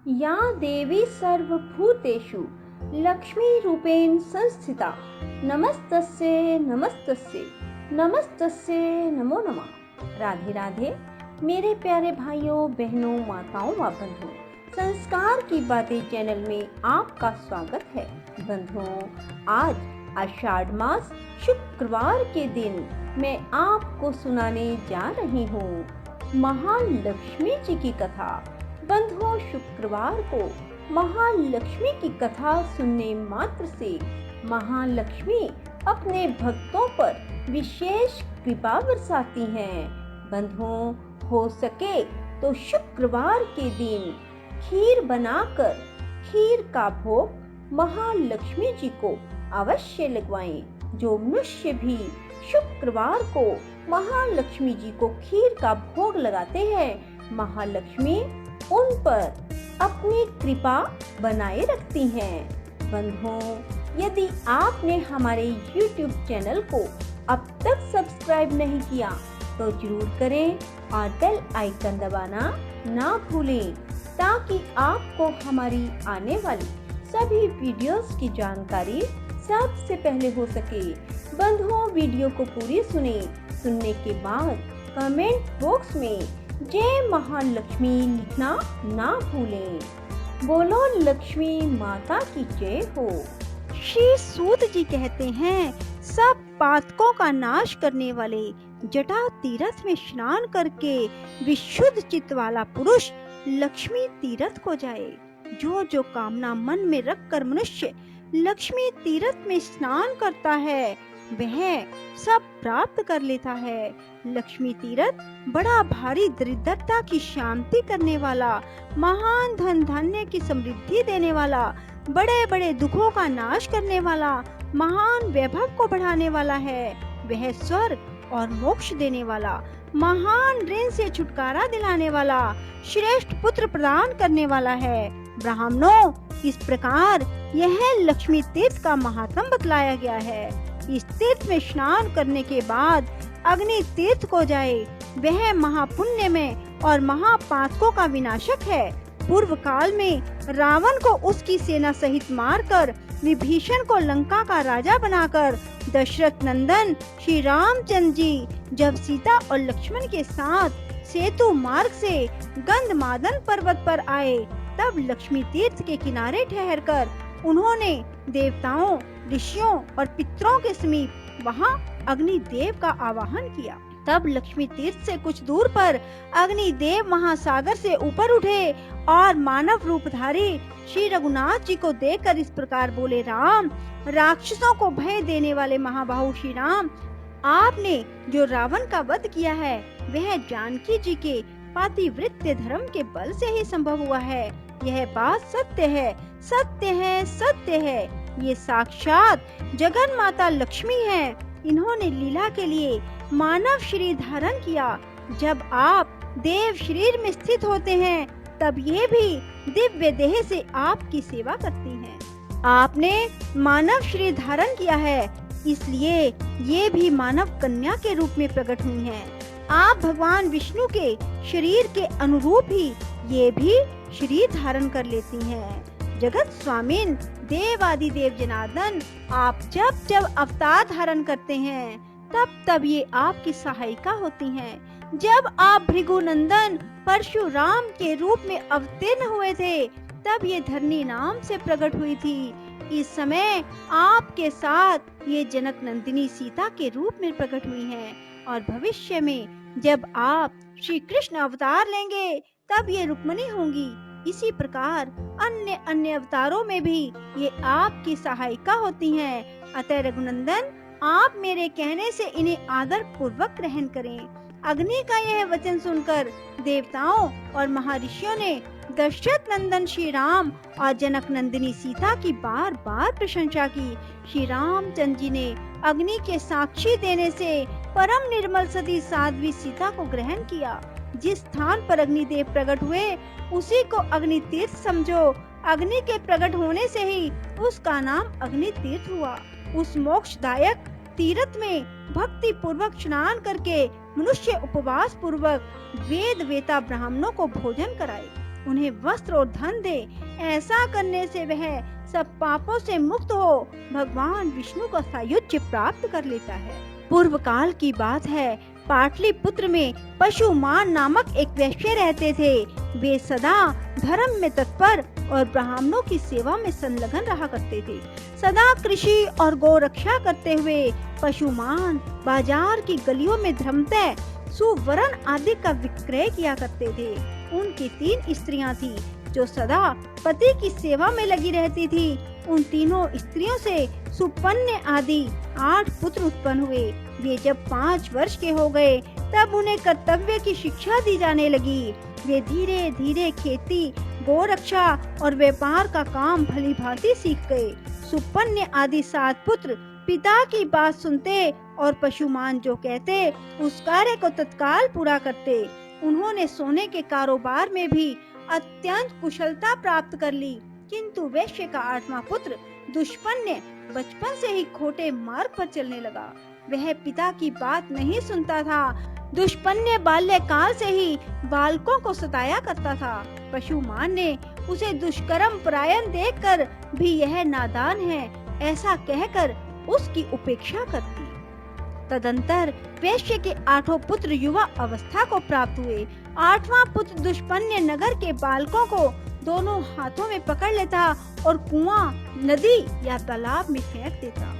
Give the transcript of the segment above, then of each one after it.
या देवी सर्वभूतेषु लक्ष्मीरूपेण संस्थिता नमस्तस्यै नमस्तस्यै नमस्तस्यै नमो नमः। राधे राधे मेरे प्यारे भाइयों बहनों माताओं व बंधुओं, संस्कार की बातें चैनल में आपका स्वागत है। बंधुओं, आज आषाढ़ मास शुक्रवार के दिन मैं आपको सुनाने जा रही हूँ महालक्ष्मी जी की कथा। बंधुओं, शुक्रवार को महालक्ष्मी की कथा सुनने मात्र से महालक्ष्मी अपने भक्तों पर विशेष कृपा बरसाती हैं। बंधुओं, हो सके तो शुक्रवार के दिन खीर बनाकर खीर का भोग महालक्ष्मी जी को अवश्य लगवाएं। जो मनुष्य भी शुक्रवार को महालक्ष्मी जी को खीर का भोग लगाते हैं, महालक्ष्मी उन पर अपनी कृपा बनाए रखती हैं। बंधुओं, यदि आपने हमारे YouTube चैनल को अब तक सब्सक्राइब नहीं किया तो जरूर करें और बेल आइकन दबाना ना भूलें, ताकि आपको हमारी आने वाली सभी वीडियोस की जानकारी सबसे पहले हो सके। बंधुओं, वीडियो को पूरी सुनने के बाद कमेंट बॉक्स में जय महालक्ष्मी लिखना ना भूलें। बोलो लक्ष्मी माता की जय हो। श्री सूत जी कहते हैं, सब पातकों का नाश करने वाले जटा तीर्थ में स्नान करके विशुद्ध चित्त वाला पुरुष लक्ष्मी तीर्थ को जाए। जो कामना मन में रखकर मनुष्य लक्ष्मी तीर्थ में स्नान करता है, वह सब प्राप्त कर लेता है। लक्ष्मी तीर्थ बड़ा भारी दरिद्रता की शांति करने वाला, महान धन धान्य की समृद्धि देने वाला, बड़े बड़े दुखों का नाश करने वाला, महान वैभव को बढ़ाने वाला है। वह स्वर्ग और मोक्ष देने वाला, महान ऋण से छुटकारा दिलाने वाला, श्रेष्ठ पुत्र प्रदान करने वाला है। ब्राह्मणों, इस प्रकार यह लक्ष्मी तीर्थ का महात्म बतलाया गया है। इस तीर्थ में स्नान करने के बाद अग्नि तीर्थ को जाए, वह महापुण्य में और महापातकों का विनाशक है। पूर्व काल में रावण को उसकी सेना सहित मारकर विभीषण को लंका का राजा बनाकर दशरथ नंदन श्री रामचंद्र जी जब सीता और लक्ष्मण के साथ सेतु मार्ग से गंधमादन पर्वत पर आए, तब लक्ष्मी तीर्थ के किनारे ठहरकर उन्होंने देवताओं, ऋषियों और पितरों के समीप वहां अग्निदेव का आवाहन किया। तब लक्ष्मी तीर्थ से कुछ दूर पर अग्निदेव महासागर से ऊपर उठे और मानव रूपधारी श्री रघुनाथ जी को देखकर इस प्रकार बोले, राम, राक्षसों को भय देने वाले महाबाहु श्री राम, आपने जो रावण का वध किया है वह जानकी जी के पातिव्रत्य धर्म के बल से ही संभव हुआ है। यह बात सत्य है, सत्य है, सत्य है। ये साक्षात जगन माता लक्ष्मी है। इन्होंने लीला के लिए मानव शरीर धारण किया। जब आप देव शरीर में स्थित होते हैं, तब ये भी दिव्य देह से आपकी सेवा करती हैं। आपने मानव शरीर धारण किया है, इसलिए ये भी मानव कन्या के रूप में प्रकट हुई हैं। आप भगवान विष्णु के शरीर के अनुरूप ही ये भी शरीर धारण कर लेती हैं। जगत स्वामिन देवादि देव जनार्दन, आप जब जब अवतार धारण करते हैं, तब तब ये आपकी सहायिका होती हैं। जब आप भृगुनंदन परशुराम के रूप में अवतीर्ण हुए थे, तब ये धरणी नाम से प्रकट हुई थी। इस समय आपके साथ ये जनक नंदिनी सीता के रूप में प्रकट हुई हैं, और भविष्य में जब आप श्री कृष्ण अवतार लेंगे, तब ये रुक्मिणी होंगी। इसी प्रकार अन्य अन्य अवतारों में भी ये आपकी सहायिका होती हैं। अतः रघुनंदन, आप मेरे कहने से इन्हें आदर पूर्वक ग्रहण करें। अग्नि का यह वचन सुनकर देवताओं और महर्षियों ने दशरथ नंदन श्री राम और जनक नंदिनी सीता की बार बार प्रशंसा की। श्री रामचंद्र जी ने अग्नि के साक्षी देने से परम निर्मल सती साध्वी सीता को ग्रहण किया। जिस स्थान पर अग्निदेव प्रकट हुए, उसी को अग्नि तीर्थ समझो। अग्नि के प्रकट होने से ही उसका नाम अग्नि तीर्थ हुआ। उस मोक्षदायक तीर्थ में भक्ति पूर्वक स्नान करके मनुष्य उपवास पूर्वक वेद वेता ब्राह्मणों को भोजन कराए। उन्हें वस्त्र और धन दे। ऐसा करने से वह सब पापों से मुक्त हो भगवान विष्णु का सायुज्य प्राप्त कर लेता है। पूर्व काल की बात है, पाटलिपुत्र में पशुमान नामक एक वैश्य रहते थे। वे सदा धर्म में तत्पर और ब्राह्मणों की सेवा में संलग्न रहा करते थे। सदा कृषि और गौ रक्षा करते हुए पशुमान बाजार की गलियों में धर्मतः सुवर्ण आदि का विक्रय किया करते थे। उनकी 3 स्त्रियां थी जो सदा पति की सेवा में लगी रहती थी। उन तीनों स्त्रियों से सुपन्य आदि 8 पुत्र उत्पन्न हुए। वे जब 5 वर्ष के हो गए तब उन्हें कर्तव्य की शिक्षा दी जाने लगी। वे धीरे धीरे खेती, गोरक्षा और व्यापार का काम भली भांति सीख गए। सुपन्य आदि 7 पुत्र पिता की बात सुनते और पशुमान जो कहते उस कार्य को तत्काल पूरा करते। उन्होंने सोने के कारोबार में भी अत्यंत कुशलता प्राप्त कर ली, किंतु वैश्य का 8वां पुत्र दुष्पन्य बचपन से ही खोटे मार्ग पर चलने लगा। वह पिता की बात नहीं सुनता था। दुष्पन्य बाल्यकाल से ही बालकों को सताया करता था। पशुमान ने उसे दुष्कर्म परायण देखकर भी यह नादान है ऐसा कहकर उसकी उपेक्षा कर दी। तदंतर वैश्य के 8 पुत्र युवा अवस्था को प्राप्त हुए। 8वां पुत्र दुष्पन्य नगर के बालकों को दोनों हाथों में पकड़ लेता और कुआं, नदी या तालाब में फेंक देता।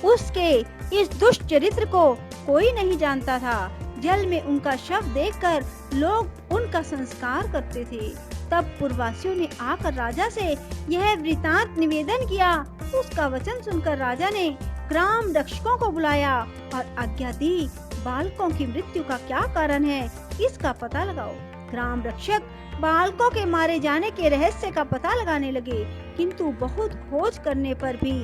उसके इस दुष्ट चरित्र को कोई नहीं जानता था। जल में उनका शव देखकर लोग उनका संस्कार करते थे। तब पूर्ववासियों ने आकर राजा से यह वृतांत निवेदन किया। उसका वचन सुनकर राजा ने ग्राम रक्षकों को बुलाया और आज्ञा दी, बालकों की मृत्यु का क्या कारण है इसका पता लगाओ। ग्राम रक्षक बालकों के मारे जाने के रहस्य का पता लगाने लगे, किंतु बहुत खोज करने पर भी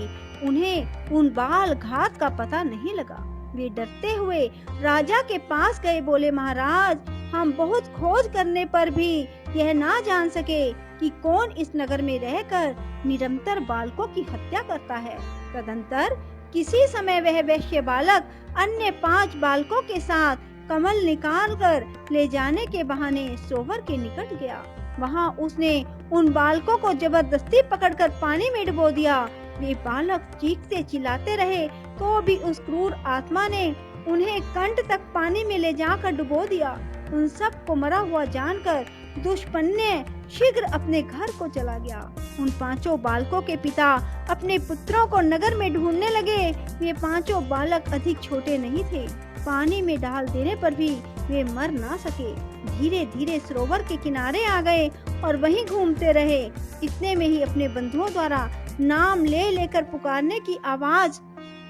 उन्हें उन बाल घात का पता नहीं लगा। वे डरते हुए राजा के पास गए, बोले, महाराज, हम बहुत खोज करने पर भी यह ना जान सके कि कौन इस नगर में रहकर निरंतर बालकों की हत्या करता है। तदंतर किसी समय वह वैश्य बालक अन्य 5 बालकों के साथ कमल निकालकर ले जाने के बहाने सरोवर के निकट गया। वहां उसने उन बालकों को जबरदस्ती पकड़कर पानी में डुबो दिया। वे बालक चीखते चिल्लाते रहे तो भी उस क्रूर आत्मा ने उन्हें कंठ तक पानी में ले जाकर डुबो दिया। उन सब को मरा हुआ जानकर दुष्पन्य शीघ्र अपने घर को चला गया। उन 5 बालकों के पिता अपने पुत्रों को नगर में ढूंढने लगे। वे 5 बालक अधिक छोटे नहीं थे। पानी में डाल देने पर भी वे मर ना सके। धीरे धीरे सरोवर के किनारे आ गए और वहीं घूमते रहे। इतने में ही अपने बंधुओं द्वारा नाम ले लेकर पुकारने की आवाज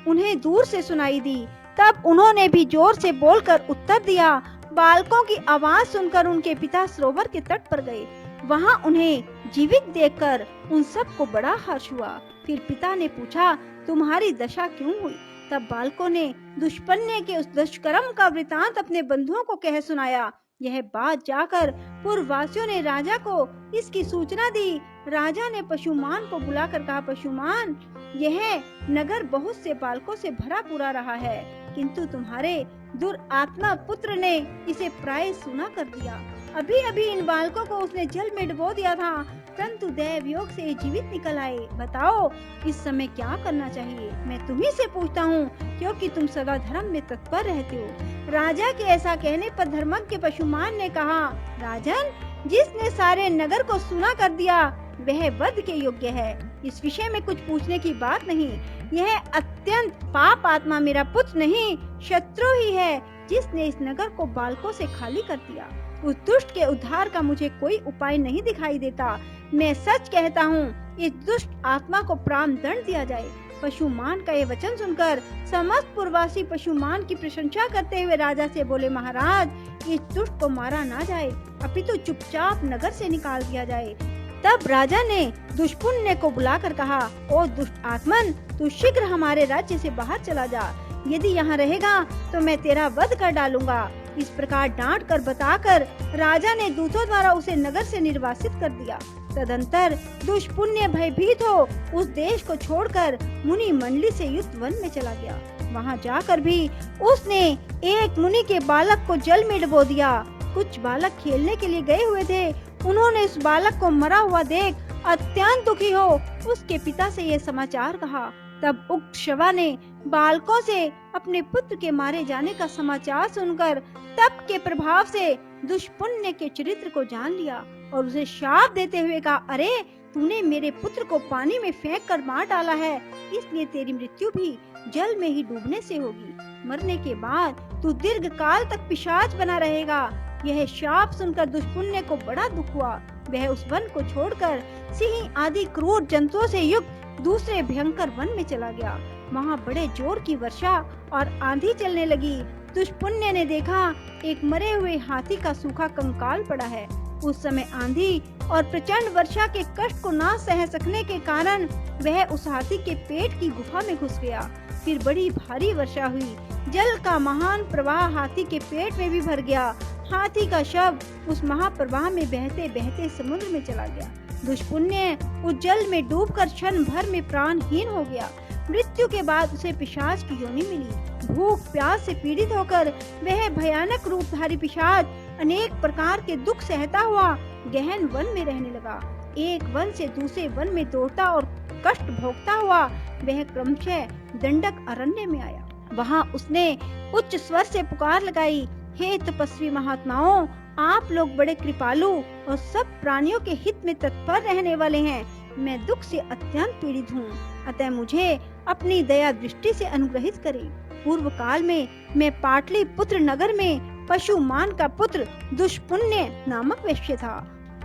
उन्हें दूर से सुनाई दी। तब उन्होंने भी जोर से बोलकर उत्तर दिया। बालकों की आवाज सुनकर उनके पिता सरोवर के तट पर गए। वहां उन्हें जीवित देखकर उन सब को बड़ा हर्ष हुआ। फिर पिता ने पूछा, तुम्हारी दशा क्यों हुई? तब बालकों ने दुष्पन्य के उस दुष्कर्म का वृतांत अपने बंधुओं को कह सुनाया। यह बात जाकर पूर्ववासियों ने राजा को इसकी सूचना दी। राजा ने पशुमान को बुलाकर कहा, पशुमान, यह नगर बहुत से बालकों से भरा पूरा रहा है, किंतु तुम्हारे दुरात्मा पुत्र ने इसे प्राय सूना कर दिया। अभी अभी इन बालकों को उसने जल में डुबो दिया था, परंतु दैव योग से जीवित निकल आए। बताओ इस समय क्या करना चाहिए? मैं तुम्ही से पूछता हूँ, क्योंकि तुम सदा धर्म में तत्पर रहते हो। राजा के ऐसा कहने पर धर्मज्ञ पशुमान ने कहा, राजन, जिसने सारे नगर को सूना कर दिया वह वध के योग्य है। इस विषय में कुछ पूछने की बात नहीं। यह अत्यंत पाप आत्मा मेरा पुत्र नहीं, शत्रु ही है, जिसने इस नगर को बालकों से खाली कर दिया। उस दुष्ट के उद्धार का मुझे कोई उपाय नहीं दिखाई देता। मैं सच कहता हूँ, इस दुष्ट आत्मा को प्राण दंड दिया जाए। पशुमान का ये वचन सुनकर समस्त पूर्ववासी पशुमान की प्रशंसा करते हुए राजा से बोले, महाराज, इस दुष्ट को मारा ना जाए, अपितु चुपचाप नगर से निकाल दिया जाए। तब राजा ने दुष्पुण्य को बुलाकर कहा, ओ दुष्ट आत्मन, तू शीघ्र हमारे राज्य से बाहर चला जा। यदि यहाँ रहेगा तो मैं तेरा वध कर डालूंगा। इस प्रकार डांट कर बताकर राजा ने दूतों द्वारा उसे नगर से निर्वासित कर दिया। तदंतर दुष्पुण्य भयभीत हो उस देश को छोड़कर मुनि मंडली से युक्त वन में चला गया। वहां जाकर भी उसने एक मुनि के बालक को जल में डुबो दिया। कुछ बालक खेलने के लिए गए हुए थे, उन्होंने उस बालक को मरा हुआ देख अत्यंत दुखी हो उसके पिता से यह समाचार कहा। तब उक्त शवा ने बालकों से अपने पुत्र के मारे जाने का समाचार सुनकर तप के प्रभाव से दुष्पुण्य के चरित्र को जान लिया और उसे शाप देते हुए कहा, अरे तूने मेरे पुत्र को पानी में फेंक कर मार डाला है, इसलिए तेरी मृत्यु भी जल में ही डूबने से होगी। मरने के बाद तू दीर्घ काल तक पिशाच बना रहेगा। यह शाप सुनकर दुष्पुण्य को बड़ा दुख हुआ। वह उस वन को छोड़कर सिंह आदि क्रूर जंतुओं से युक्त दूसरे भयंकर वन में चला गया। वहाँ बड़े जोर की वर्षा और आंधी चलने लगी। दुष्पुण्य ने देखा एक मरे हुए हाथी का सूखा कंकाल पड़ा है। उस समय आंधी और प्रचंड वर्षा के कष्ट को ना सह सकने के कारण वह उस हाथी के पेट की गुफा में घुस गया। फिर बड़ी भारी वर्षा हुई। जल का महान प्रवाह हाथी के पेट में भी भर गया। हाथी का शव उस महाप्रवाह में बहते बहते समुद्र में चला गया। दुष्पुण्य उस जल में डूबकर क्षण भर में प्राणहीन हो गया। मृत्यु के बाद उसे पिशाच की योनि मिली। भूख प्यास से पीड़ित होकर वह भयानक रूपधारी पिशाच अनेक प्रकार के दुख सहता हुआ गहन वन में रहने लगा। एक वन से दूसरे वन में दौड़ता और कष्ट भोगता हुआ वह क्रमशः दंडक अरण्य में आया। वहाँ उसने उच्च स्वर से पुकार लगाई, हे तपस्वी महात्माओं, आप लोग बड़े कृपालु और सब प्राणियों के हित में तत्पर रहने वाले हैं। मैं दुख से अत्यंत पीड़ित हूँ, अतः मुझे अपनी दया दृष्टि से अनुग्रहित करें। पूर्व काल में मैं पाटलिपुत्र नगर में पशुमान का पुत्र दुष्पुण्य नामक वैश्य था।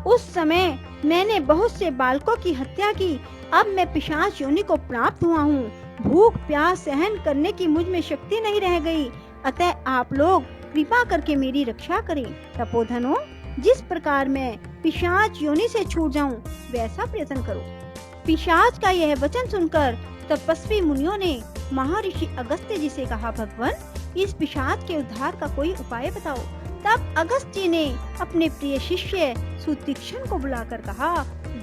उस समय मैंने बहुत से बालकों की हत्या की। अब मैं पिशाच योनि को प्राप्त हुआ हूँ। भूख प्यास सहन करने की मुझ में शक्ति नहीं रह गई, अतः आप लोग कृपा करके मेरी रक्षा करें। तपोधनों, जिस प्रकार मैं पिशाच योनि से छूट जाऊं, वैसा प्रयत्न करो। पिशाच का यह वचन सुनकर तपस्वी मुनियों ने महर्षि अगस्त्य जी से कहा, भगवान, इस पिशाच के उद्धार का कोई उपाय बताओ। तब अगस्त्य जी ने अपने प्रिय शिष्य सुतीक्ष्ण को बुलाकर कहा,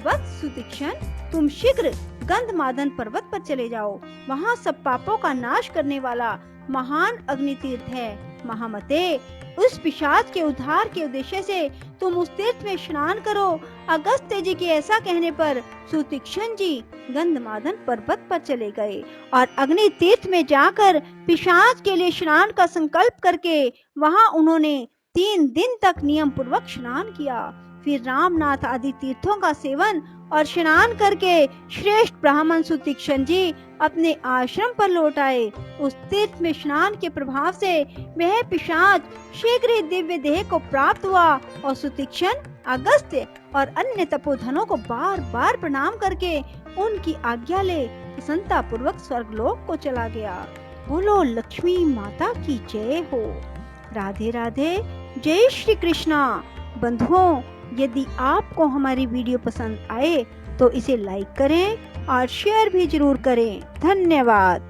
वत्स सुतीक्ष्ण, तुम शीघ्र गंधमादन पर्वत पर चले जाओ। वहाँ सब पापों का नाश करने वाला महान अग्नि तीर्थ है। महामते, उस पिशाच के उद्धार के उद्देश्य से तुम उस तीर्थ में स्नान करो। अगस्त्य जी के ऐसा कहने पर सुतीक्ष्ण जी गंधमादन पर्वत पर चले गए और अग्नि तीर्थ में जाकर पिशाच के लिए स्नान का संकल्प करके वहां उन्होंने 3 दिन तक नियम पूर्वक स्नान किया। फिर रामनाथ आदि तीर्थों का सेवन और स्नान करके श्रेष्ठ ब्राह्मण सुतीक्ष्ण जी अपने आश्रम पर लौट आए। उस तीर्थ में स्नान के प्रभाव से वह पिशाच शीघ्र ही दिव्य देह को प्राप्त हुआ और सुतीक्ष्ण, अगस्त्य और अन्य तपोधनों को बार बार प्रणाम करके उनकी आज्ञा ले प्रसन्नता पूर्वक स्वर्गलोक को चला गया। बोलो लक्ष्मी माता की जय हो। राधे राधे। जय श्री कृष्णा। बंधुओं, यदि आपको हमारी वीडियो पसंद आए तो इसे लाइक करें और शेयर भी जरूर करें। धन्यवाद।